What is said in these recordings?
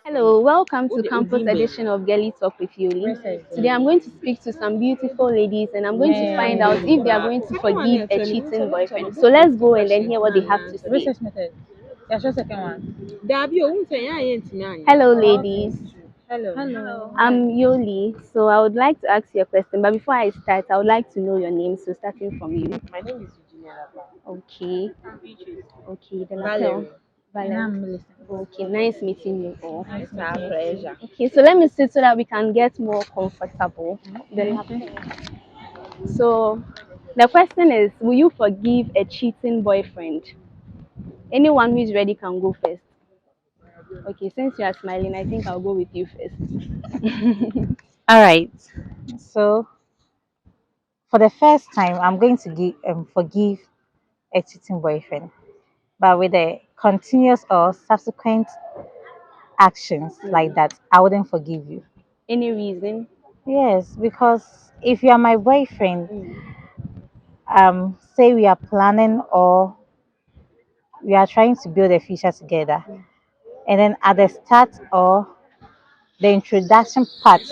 Hello, welcome to campus edition of Girly Talk with Yoli. Today I'm going to speak to some beautiful ladies and I'm going to find out if they are going to forgive a cheating boyfriend. So let's go and then hear what they have to say. Research method. Yeah, sure, second one. Hello, ladies. Hello. I'm Yoli. So I would like to ask you a question, but before I start, I would like to know your name. So starting from you. My name is Eugenia Lapa. Okay. Okay, the Valerie. lapel. And Valerie. I'm Melissa. Okay, nice meeting you all. Nice It's our meeting you. pleasure. Okay, so let me sit so that we can get more comfortable. The lapel. So the question is, will you forgive a cheating boyfriend? Anyone who is ready can go first. Okay, since you are smiling, I think I'll go with you first. All right. So for the first time, I'm going to forgive a cheating boyfriend, but with a continuous or subsequent actions like that, I wouldn't forgive you. Any reason? Yes, because if you are my boyfriend, Mm. say we are planning or we are trying to build a future together, and then at the start or the introduction part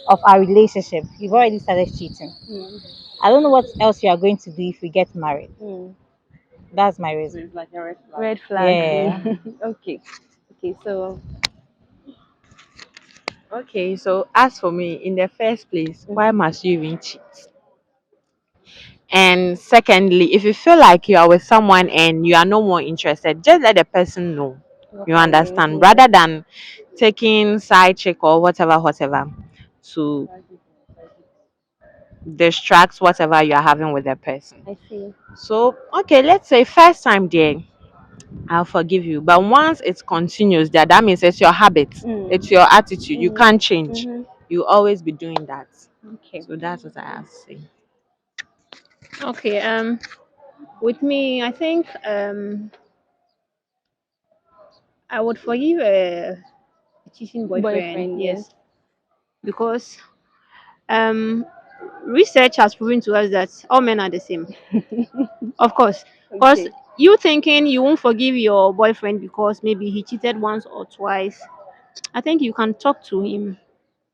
of our relationship, you've already started cheating. Mm. I don't know what else you are going to do if we get married. Mm. That's my So reason. it's like a red flag. Red flag. Yeah. Okay. Okay, so Okay, so as for me, in the first place, why must you even cheat? And secondly, if you feel like you are with someone and you are no more interested, just let the person know. walk You away. understand? Yeah. Rather than taking side check or whatever to distract whatever you are having with the person. I see. So okay, let's say first time there, I'll forgive you. But once it continues, that means it's your habit, it's Mm. your attitude. You Mm. can't change. Mm-hmm. You always be doing that. Okay. So that's what I have to say. Okay. With me, I think I would forgive a cheating boyfriend. Yes. Yes, because um research has proven to us that all men are the same. Of course, because Okay. you thinking you won't forgive your boyfriend because maybe he cheated once or twice. I think you can talk to him,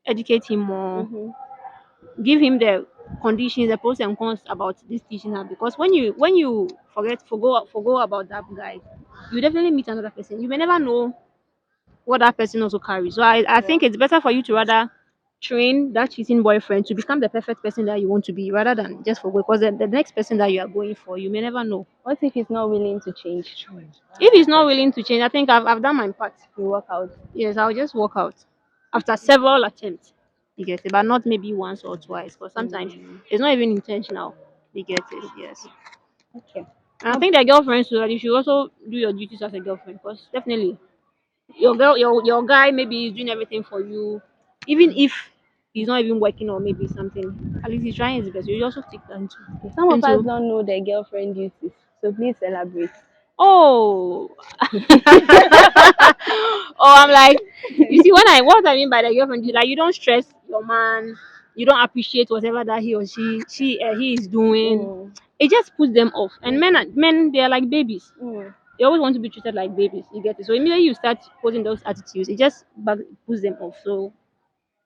educate him more, Mm-hmm. give him the conditions, the pros and cons about this teaching her. Because when you forgo about that guy, you definitely meet another person. You may never know what that person also carries. So I think it's better for you to rather train that cheating boyfriend to become the perfect person that you want to be rather than just forgo, because the next person that you are going for, you may never know. What if he's not willing to change? If he's not willing to change, I think I've done my part. You work out. Yes, I'll just walk out after several attempts. You get it, but not maybe once or twice. Because sometimes it's not even intentional. You get it, yes. Okay. And I think the girlfriends too, you should also do your duties as a girlfriend, because definitely your guy maybe is doing everything for you, even if he's not even working or maybe something. At least he's trying his best. You also take that Some of us into don't know their girlfriend duties, so please elaborate. oh oh, I'm like, you see, what I mean by the girlfriend is like you don't stress your man, you don't appreciate whatever that he or he is doing. Mm. It just puts them off. And men they are like babies. Mm. They always want to be treated like babies. You get it. So immediately you start posing those attitudes, it just puts them off. So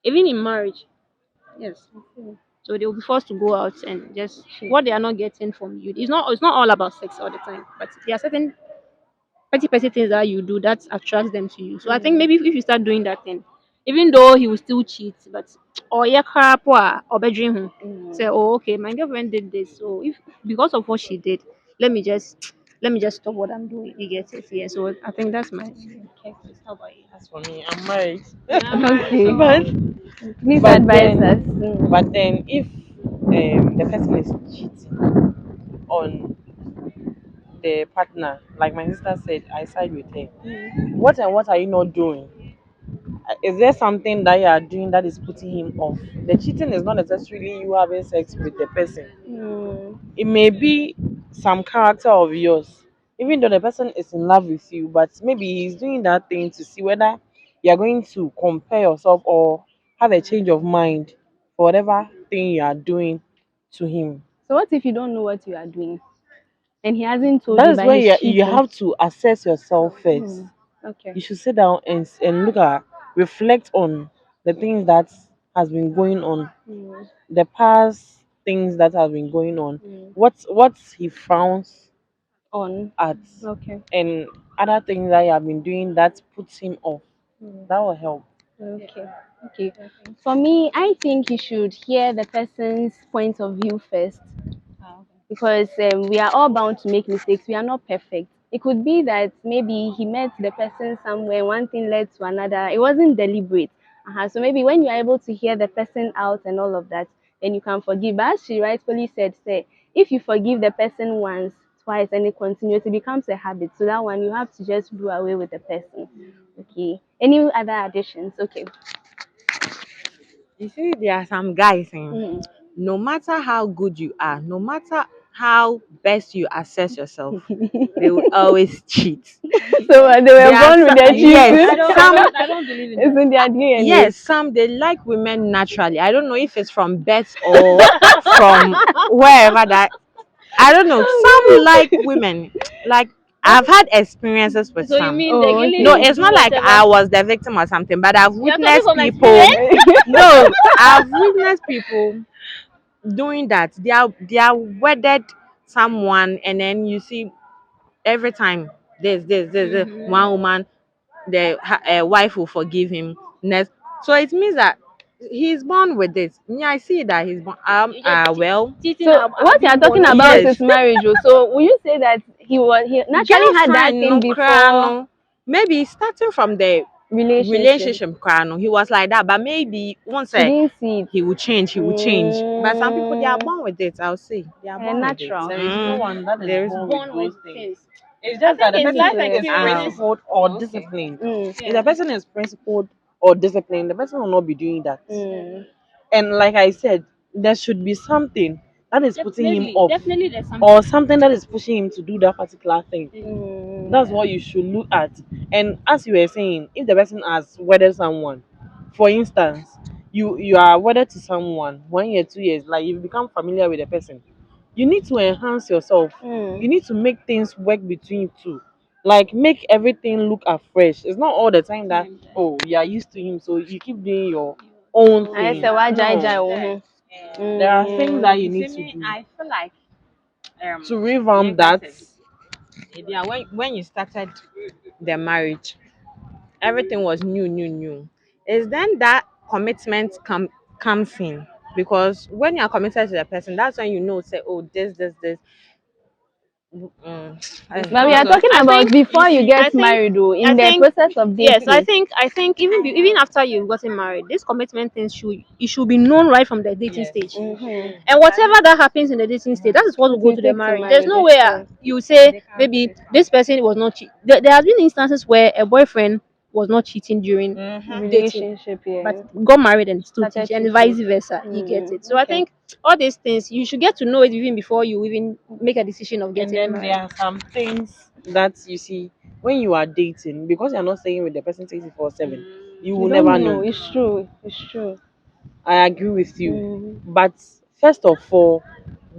even in marriage, yes. So they will be forced to go out and just what they are not getting from you. It's not all about sex all the time, but there are certain petty things that you do that attracts them to you. So I think maybe if you start doing that thing, even though he will still cheat, but or yeah crap or bedroom say, oh okay, my girlfriend did this, so if because of what she did, let me just stop what I'm doing. You get it? Yeah. So I think that's my okay. How about you? As for me, I'm married. Yeah, I'm married, Okay. so but Please but advise us. then but then if the person is cheating on the partner, like my sister said, I side with her. What and what are you not doing? is there something that you are doing that is putting him off? The cheating is not necessarily you having sex with the person. Mm. It may be some character of yours, even though the person is in love with you, but maybe he's doing that thing to see whether you're going to compare yourself or have a change of mind for whatever thing you are doing to him. So what if you don't know what you are doing and he hasn't told That you is but where he's you cheating? have to assess yourself first. Okay. You should sit down and look at, reflect on the things that has been going on, Mm. the past things that have been going on, Mm. what he frowns On. at, Okay. and other things that you have been doing that puts him off. Mm. That will help. Okay. Okay. For me, I think you should hear the person's point of view first, because we are all bound to make mistakes. We are not perfect. It could be that maybe he met the person somewhere, one thing led to another. It wasn't deliberate. So maybe when you are able to hear the person out and all of that, then you can forgive. But as she rightfully said, say, if you forgive the person once, twice, and it continues, it becomes a habit. So that one, you have to just do away with the person. Okay. Any other additions? Okay. You see, there are some guys, Mm. no matter how good you are, no matter how best you assess yourself, they will always cheat. So they There were are born with some, their yes, cheating. I don't believe in It's that. in their DNA. yes, some they like women naturally. I don't know if it's from birth or from wherever that. I don't know. Some like women. Like I've had experiences with So you some. mean they Oh, really No, okay. will it's do not like whatever? I was the victim or something, but I've You're talking witnessed from people. experience. No, I've witnessed people doing that. They are wedded someone, and then you see every time this one woman, the wife will forgive him next. So it means that he's born with it. Me, I see that he's born. You get Well, cheating So what you are being born talking with about it. yes. is marriage. Oh. So will you say that he naturally had that Girlfriend thing no cry before no. Maybe starting from the relationship? relationship cry no, he was like that. But maybe once He didn't see it. he will change, he will change. But some people they are Mm, born with it. I'll say they are born with it. natural. There is no one that is That born is with born with those things. things. It's I just that think the it's person life is experience. principled or disciplined. Mm, If the person is principled or disciplined, the person will not be doing that. mm, And like I said, there should be something that is putting him Definitely, off, definitely there's something. or something that is pushing him to do that particular thing. That's mm, what you should look at. And as you were saying, if the person has wedded someone, for instance, you are wedded to someone 1 year, 2 years, like you've become familiar with the person, you need to enhance yourself. mm. You need to make things work between you two. Like make everything look afresh. It's not all the time that you are used to him, so you keep doing your own I thing. said, why jai jai? No, Oh, there are things that you mm. need to do I feel like to revamp that. yeah, when you started the marriage, everything was new. It's then that commitment comes in, because when you are committed to the person, that's when you know say, oh, this. But we are Because talking I about think you before you see. get married, though, I in the think process of yes. dating. I think even after you've gotten married, this commitment thing should be known right from the dating stage. Mm-hmm. And whatever that happens in the dating stage, that is what will It go will to the take to marriage. There's marriage. no It's way true. you say maybe this person was not there has been instances where a boyfriend was not cheating during dating, Relationship, but yeah. got married and still Started teach, and cheating. vice versa. You get it. So I Okay. think all these things you should get to know it even before you even make a decision of And getting then there married. are some things that you see when you are dating, because you're not staying with the person 24/7, you You will don't never know. know. It's true. It's true. I agree with you. Mm. But first of all,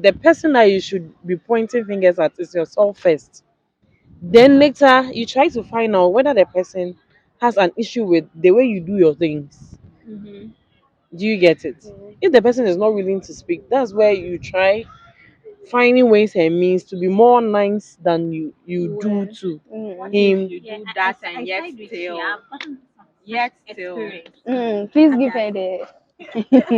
the person that you should be pointing fingers at is yourself first. Then later, you try to find out whether the person has an issue with the way you do your things. Do you get it? If the person is not willing to speak, that's where you try finding ways and means to be more nice than you do to him. You do that and yet still. Please give her the.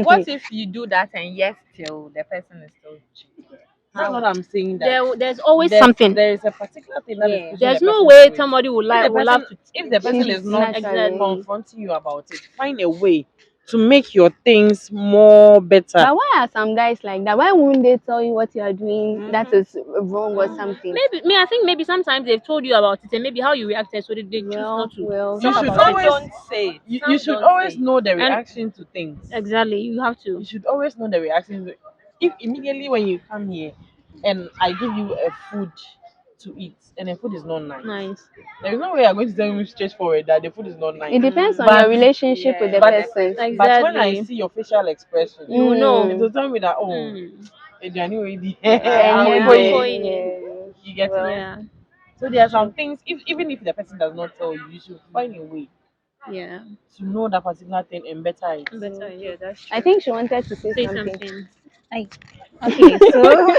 What if you do that and yet still the person is still cheating? That's what I'm saying. That there's always something. there is a particular thing that is pushing There's the no person way to somebody will If the will have person, to if the person cheat is not naturally. confronting you about it, find a way to make your things more better. But why are some guys like that? Why wouldn't they tell you what you are doing that is wrong or something? Maybe me. I think maybe sometimes they've told you about it and maybe how you reacted, so they choose not to Well, You talk should about Some it. always don't say it. you Some should don't always say it. know the And reaction to things. exactly, you have to. You should always know the reaction. If immediately when you come here and I give you a food to eat and the food is not nice, Nice. there is no way I'm going to tell you straightforward that the food is not nice. it depends on But your relationship with the but person. but when I Exactly. see your facial expression, You will know. it will tell me that Mm. Aduane wey di And I will you go Before in. you- You get it. Yeah. So there are some things. If even if the person does not tell you, you should find a way Yeah. to know that particular thing and better it. Better. Yeah, that's I true. think she wanted to say Say something. something. Like, okay, so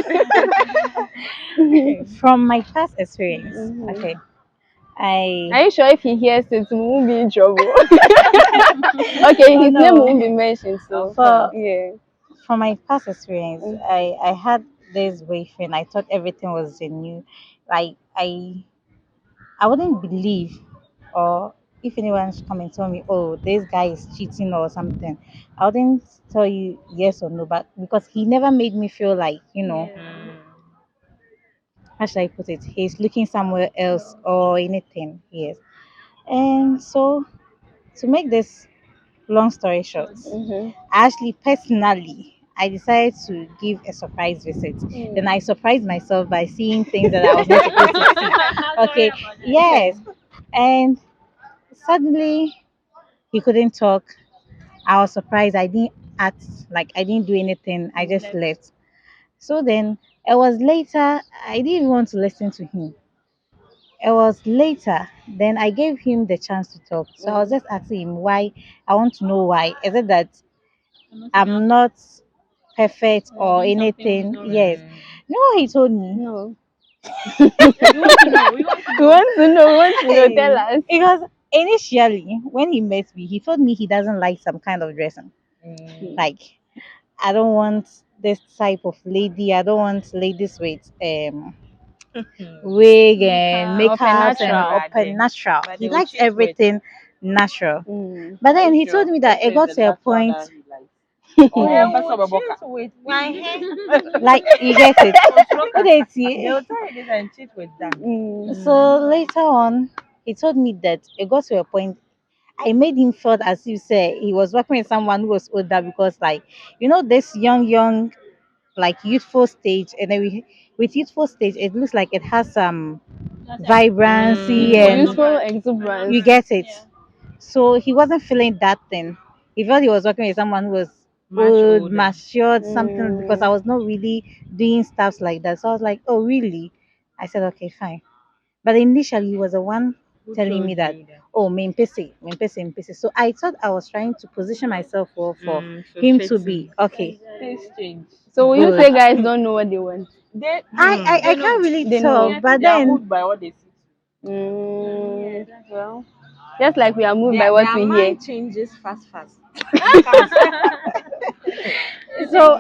from my past experience, Mhm. okay, Are I you sure if he hears it, we won't be in trouble? Okay, oh his name no, won't be mentioned, so for yeah. from my past experience, Mm. I had this boyfriend. I thought everything was new. Like I wouldn't believe, or if anyone should come and tell me, oh, this guy is cheating or something, I wouldn't tell you yes or no, but because he never made me feel like, how should I put it, he's looking somewhere else or anything. Yes. And so, to make this long story short, Mm-hmm. actually, personally, I decided to give a surprise visit. Then I surprised myself by seeing things that I was not supposed to see. Okay, yes. And suddenly, he couldn't talk. I was surprised. I didn't act, like I didn't do anything. I just left. So then it was later, I didn't even want to listen to him. It was later, then I gave him the chance to talk. So I was just asking him why. I want to know why. Is it that I'm not perfect or Doing something is anything? not right. Yes. You know what he told me? No. You want to know. You want to We know. want to know, we want to know. Tell us. Because initially, when he met me, he told me he doesn't like some kind of dressing. Like, I don't want this type of lady. I don't want ladies with wig and Makeup. Open makeups and natural. open natural. But He they will likes cheat with. everything natural. Mm. But Are then you he sure? told me that Let's it say it's got the to a natural point, that he likes. They Oh, will Pastor cheat with why? like you get it. What did They he? will tell you this and cheat with them. Mm. So later on, he told me that it got to a point. I made him feel as you say he was working with someone who was older because, like, this young, like youthful stage, and then with youthful stage, it looks like it has some That's like vibrancy youthful and Useful exuberance. exuberance. you get it. So he wasn't feeling that thing. He felt he was working with someone who was Much old, older. matured, something because I Mm. was not really doing stuff like that. So I was like, oh, really? I said, okay, fine. But initially, he was the one Who telling me told that, you that? oh, me pese. So I thought I was trying to position myself for So him to fitting. be okay, Things change. So will you good. say guys don't know what they want? They I they know. can't really They tell, know. but They are then moved by what they see. Mm. Well, just like we are moved by Their, what their we hear. mind changes fast. so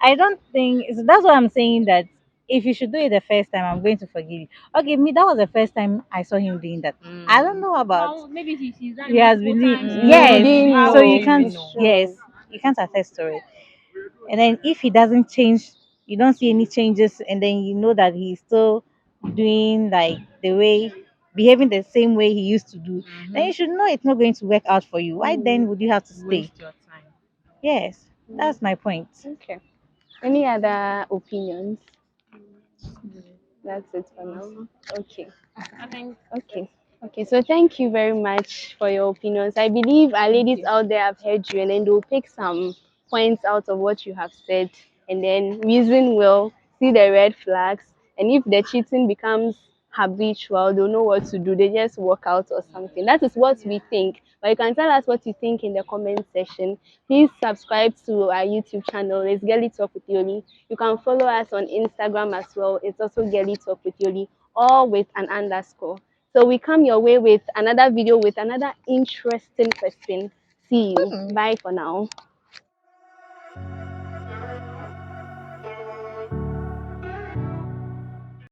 I don't think so that's what I'm saying that if you should do it the first time, I'm going to forgive you. Okay, me that was the first time I saw him doing that. I don't know about Now maybe he's done he it has multiple been times. doing You You don't yes, know. didn't How so would you you know. can't even It's know? yes, true. you can't attest to it. And then if he doesn't change, you don't see any changes, and then you know that he's still doing like the way behaving the same way he used to do, then you should know it's not going to work out for you. Why then would you have to stay? Waste your time. Yes, that's my point. Okay. Any other opinions? That's it for now. Okay. I think Okay. Okay. So thank you very much for your opinions. I believe our ladies out there have heard you and then they'll pick some points out of what you have said and then reason well, see the red flags. And if the cheating becomes habitual, they'll know what to do. They just walk out or something. That is what we think. But you can tell us what you think in the comment section. Please subscribe to our YouTube channel. It's Girly Talk with Yoli. You can follow us on Instagram as well. It's also Girly Talk with Yoli, all with an underscore. So we come your way with another video with another interesting person. See you. Bye for now.